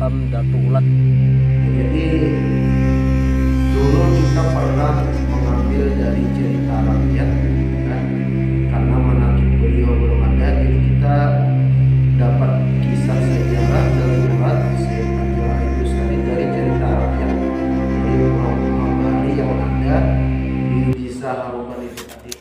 makam Datu Ulat. Jadi dulu kita pernah mengambil dari cerita rakyat, kan? Karena manakib beliau belum ada, jadi kita dapat kisah sejarah dari Ulat Syekh Abdul Aziz Bustami dari cerita rakyat. Jadi pulau-pulau Bali yang ada di desa Haruban itu tadi.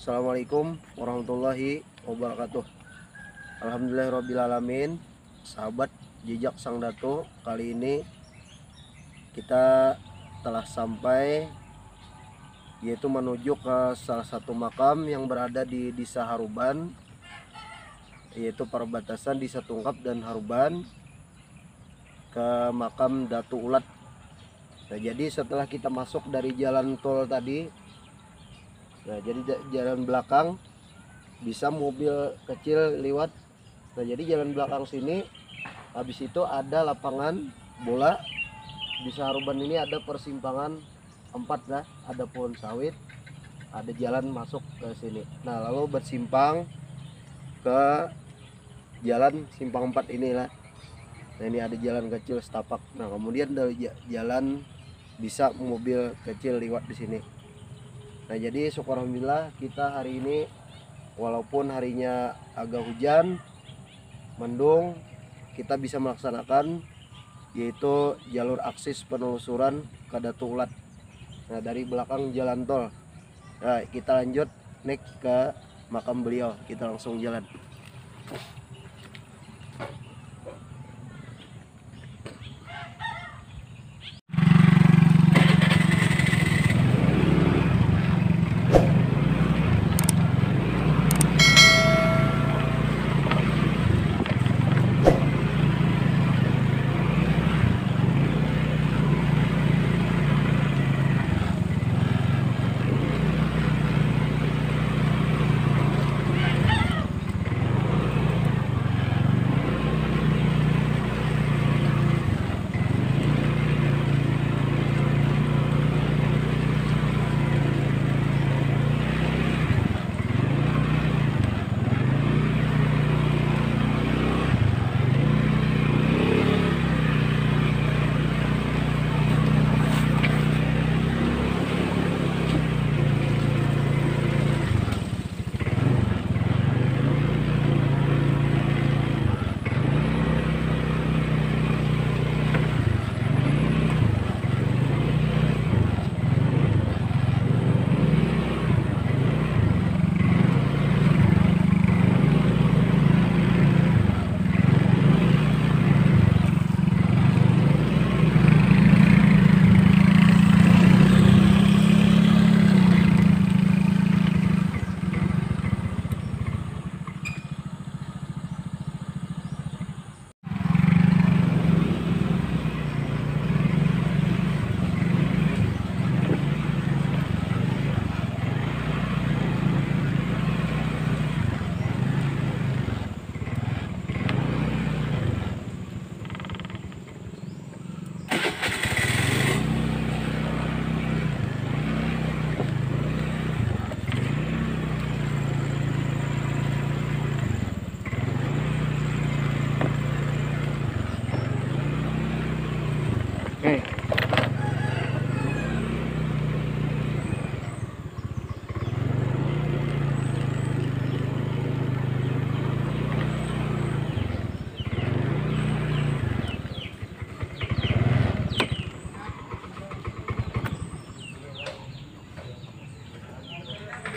Assalamualaikum warahmatullahi wabarakatuh. Alhamdulillahirrabbilalamin. Sahabat jejak Sang Datu, kali ini kita telah sampai, yaitu menuju ke salah satu makam yang berada di Desa Haruban, yaitu perbatasan Desa Tungkap dan Haruban, ke makam Datu Ulat. Nah, jadi setelah kita masuk dari jalan tol tadi, nah jadi jalan belakang bisa mobil kecil lewat. Nah jadi jalan belakang sini, habis itu ada lapangan bola. Di Haruban ini ada persimpangan 4 lah, ada pohon sawit, ada jalan masuk ke sini. Nah lalu bersimpang ke jalan simpang 4 inilah. Nah ini ada jalan kecil setapak. Nah kemudian dari jalan bisa mobil kecil lewat di sini. Nah jadi syukur alhamdulillah kita hari ini walaupun harinya agak hujan, mendung, kita bisa melaksanakan yaitu jalur akses penelusuran ke Datu Ulat. Nah dari belakang jalan tol. Nah kita lanjut naik ke makam beliau, kita langsung jalan.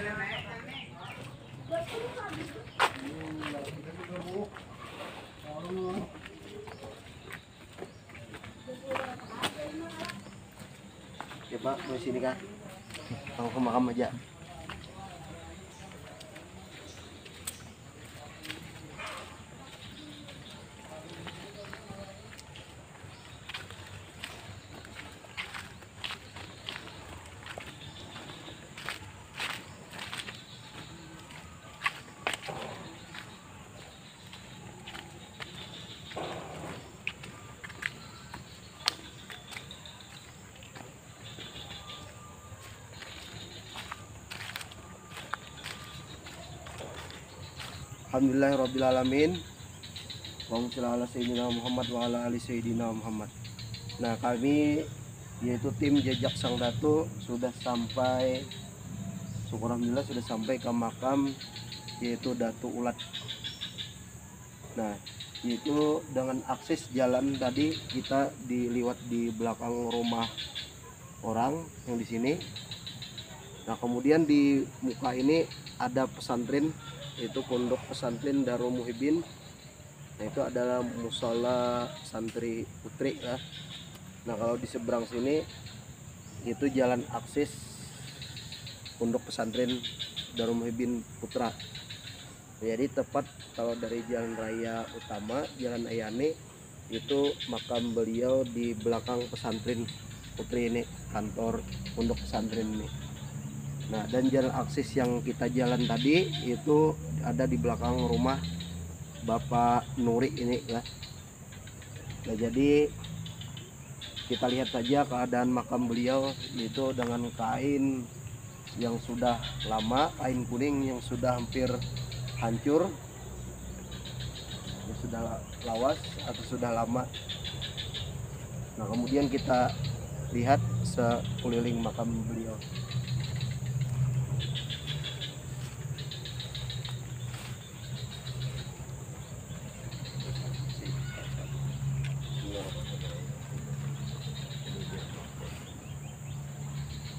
Ya Pak, mau sini Kak. Mau ke makam aja. Alhamdulillahirrabbilalamin. Allahumma sholli ala sayyidina Muhammad wa ala ali sayyidina Muhammad. Nah, kami yaitu tim Jejak Sang Datu sudah sampai, syukur alhamdulillah sudah sampai ke makam yaitu Datu Ulat. Nah, itu dengan akses jalan tadi kita diliwat di belakang rumah orang yang di sini. Nah, kemudian di muka ini ada pesantren, yaitu Pondok Pesantren Darul Muhibin. Nah, itu adalah musola santri putri ya. Nah, kalau di seberang sini itu jalan akses Pondok Pesantren Darul Muhibin Putra. Jadi tepat kalau dari jalan raya utama, Jalan Ayani, itu makam beliau di belakang pesantren putri ini, kantor Pondok Pesantren ini. Nah, dan jalan akses yang kita jalan tadi itu ada di belakang rumah Bapak Nuri ini ya. Nah, jadi kita lihat saja keadaan makam beliau, itu dengan kain yang sudah lama, kain kuning yang sudah hampir hancur, yang sudah lawas atau sudah lama. Nah, kemudian kita lihat sekeliling makam beliau.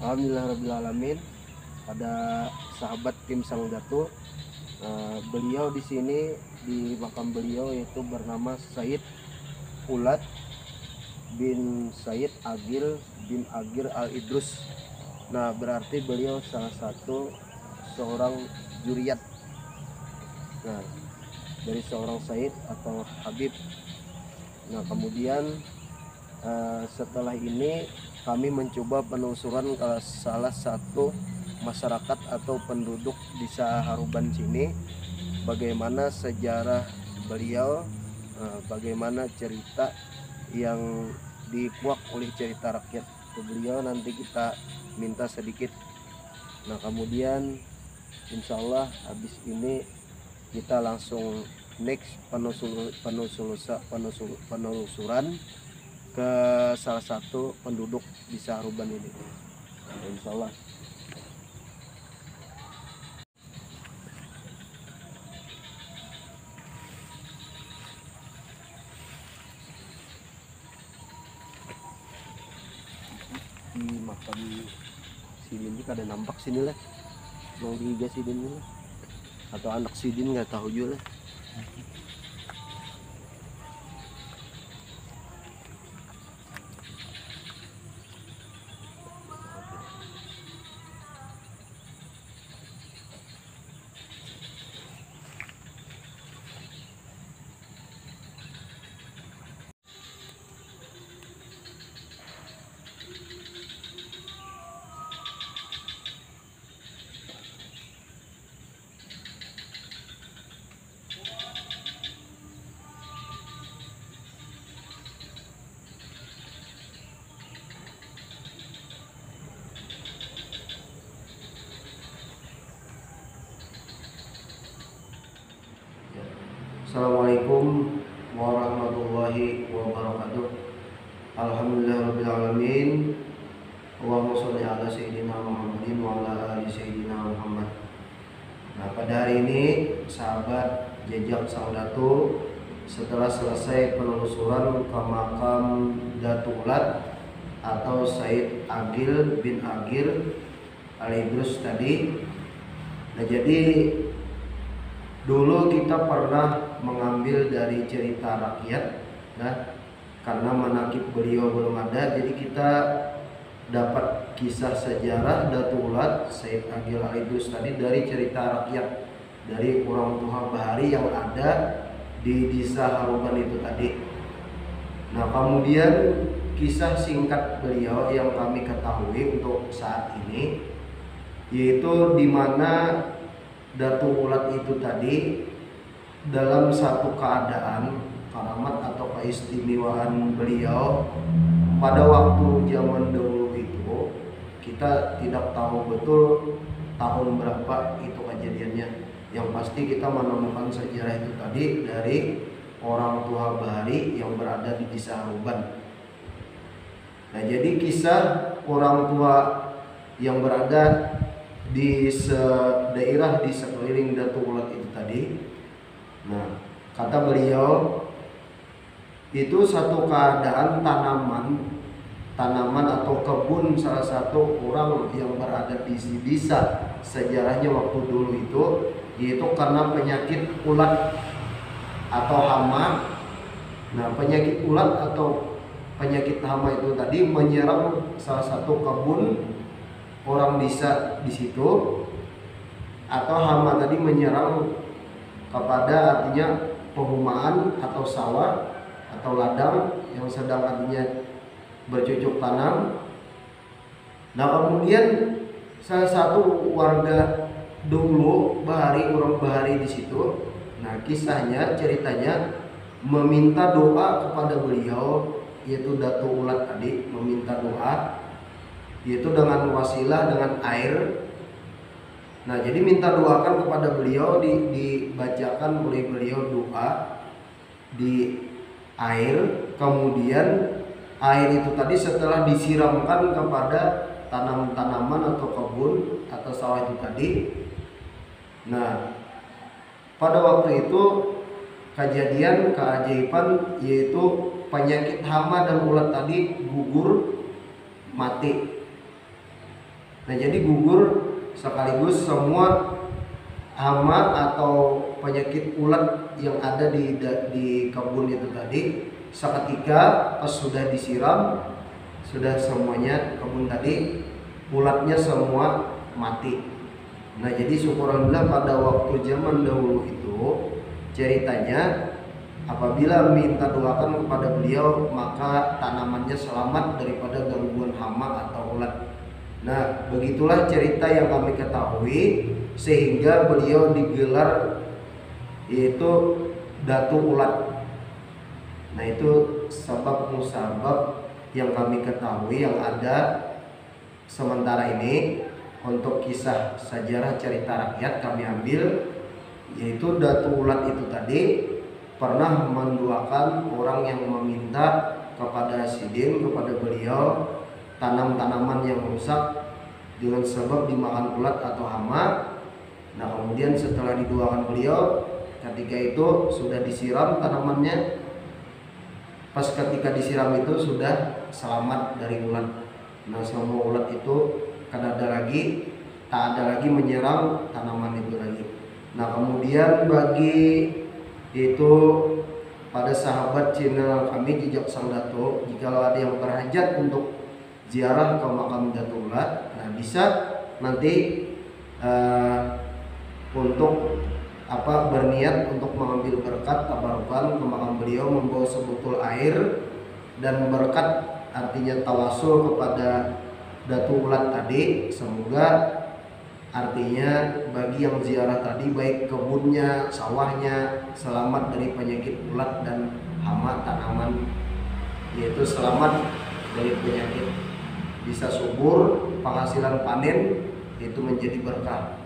Alhamdulillahirrabbilalamin. Ada sahabat tim Sang Datu. Beliau di sini di makam beliau yaitu bernama Said Ulat bin Said Agil bin Agir Al Idrus. Nah, berarti beliau salah satu seorang juriyat. Nah, dari seorang Said atau Habib. Nah, kemudian setelah ini kami mencoba penelusuran ke salah satu masyarakat atau penduduk desa Haruban sini, bagaimana sejarah beliau, bagaimana cerita yang dikuak oleh cerita rakyat beliau. Nanti kita minta sedikit. Nah, kemudian insya Allah habis ini kita langsung next penelusuran ke salah satu penduduk di Haruban ini. Nah, insya Allah. Di makam Sidin ini kada nampak sini lah, mau dihiga Sidin ini lah. Atau anak Sidin nggak tahu juga lah. Assalamualaikum warahmatullahi wabarakatuh. Alhamdulillahirrabbilalamin. Allahumma sholli ala sayyidina Muhammadin wa ala ali sayyidina Muhammad. Nah, pada hari ini sahabat Jejak Sang Datu, setelah selesai penelusuran ke makam Datu Ulat atau Said Agil bin Agir Al Idrus tadi, Nah, jadi dulu kita pernah mengambil dari cerita rakyat, ya, karena manaqib beliau belum ada, jadi kita dapat kisah sejarah Datuk Ulat Syed Agil Alidrus tadi dari cerita rakyat dari orang tua Bahari yang ada di Desa Haruban itu tadi. Nah, kemudian kisah singkat beliau yang kami ketahui untuk saat ini, yaitu di mana Datuk Ulat itu tadi dalam satu keadaan karamat atau keistimewaan beliau pada waktu zaman dahulu itu, kita tidak tahu betul tahun berapa itu kejadiannya. Yang pasti kita menemukan sejarah itu tadi dari orang tua Bahari yang berada di Desa Haruban. Nah, jadi kisah orang tua yang berada di daerah di sekeliling Datuk Ulat itu tadi. Nah, kata beliau itu satu keadaan tanaman atau kebun salah satu orang yang berada di desa sejarahnya waktu dulu itu, yaitu karena penyakit ulat atau hama. Nah, penyakit ulat atau penyakit hama itu tadi menyerang salah satu kebun orang desa di situ, atau hama tadi menyerang kepada artinya perumahan atau sawah atau ladang yang sedang artinya bercocok tanam. Nah, kemudian salah satu warga dulu orang Bahari di situ, nah kisahnya ceritanya meminta doa kepada beliau, yaitu Datuk Ulat tadi meminta doa, yaitu dengan wasilah dengan air. Nah, jadi minta doakan kepada beliau, dibacakan oleh beliau doa di air, kemudian air itu tadi setelah disiramkan kepada tanaman atau kebun atau sawah itu tadi. Nah, pada waktu itu kejadian keajaiban, yaitu penyakit hama dan ulat tadi gugur mati. Nah, jadi gugur sekaligus semua hama atau penyakit ulat yang ada di kebun itu tadi. Seketika pas sudah disiram, sudah semuanya kebun tadi ulatnya semua mati. Nah, jadi syukur alhamdulillah pada waktu zaman dahulu itu ceritanya apabila minta doakan kepada beliau, maka tanamannya selamat daripada gangguan hama atau ulat. Nah, begitulah cerita yang kami ketahui sehingga beliau digelar yaitu Datuk Ulat. Nah, itu sebab musabab yang kami ketahui yang ada sementara ini. Untuk kisah sejarah cerita rakyat kami ambil, yaitu Datuk Ulat itu tadi pernah mendoakan orang yang meminta kepada Sidin, kepada beliau, tanam-tanaman yang rusak dengan sebab dimakan ulat atau hama. Nah, kemudian setelah didoakan beliau, ketika itu sudah disiram tanamannya, pas ketika disiram itu sudah selamat dari ulat. Nah, semua ulat itu tak ada lagi menyerang tanaman itu lagi. Nah, kemudian bagi itu pada sahabat channel kami Jejak Sang Datuk, jika ada yang berhajat untuk ziarah ke makam Datuk Ulat, nah bisa nanti untuk berniat untuk mengambil berkat tabarukan ke makam beliau, membawa sebotol air dan berkat, artinya tawasul kepada Datuk Ulat tadi. Semoga artinya bagi yang ziarah tadi, baik kebunnya, sawahnya selamat dari penyakit ulat dan hama tanaman, yaitu selamat dari penyakit, bisa subur, penghasilan panen itu menjadi berkah.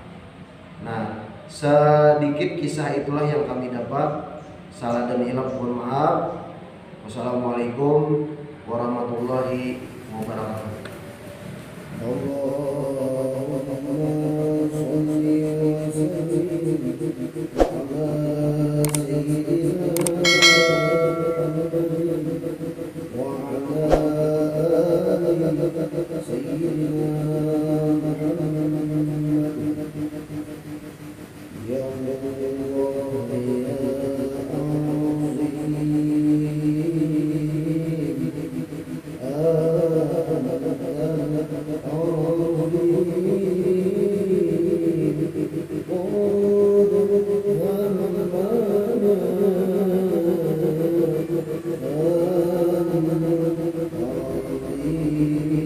Nah, sedikit kisah itulah yang kami dapat. Salah dan hilaf mohon maaf. Wassalamualaikum warahmatullahi wabarakatuh. Allahumma sholli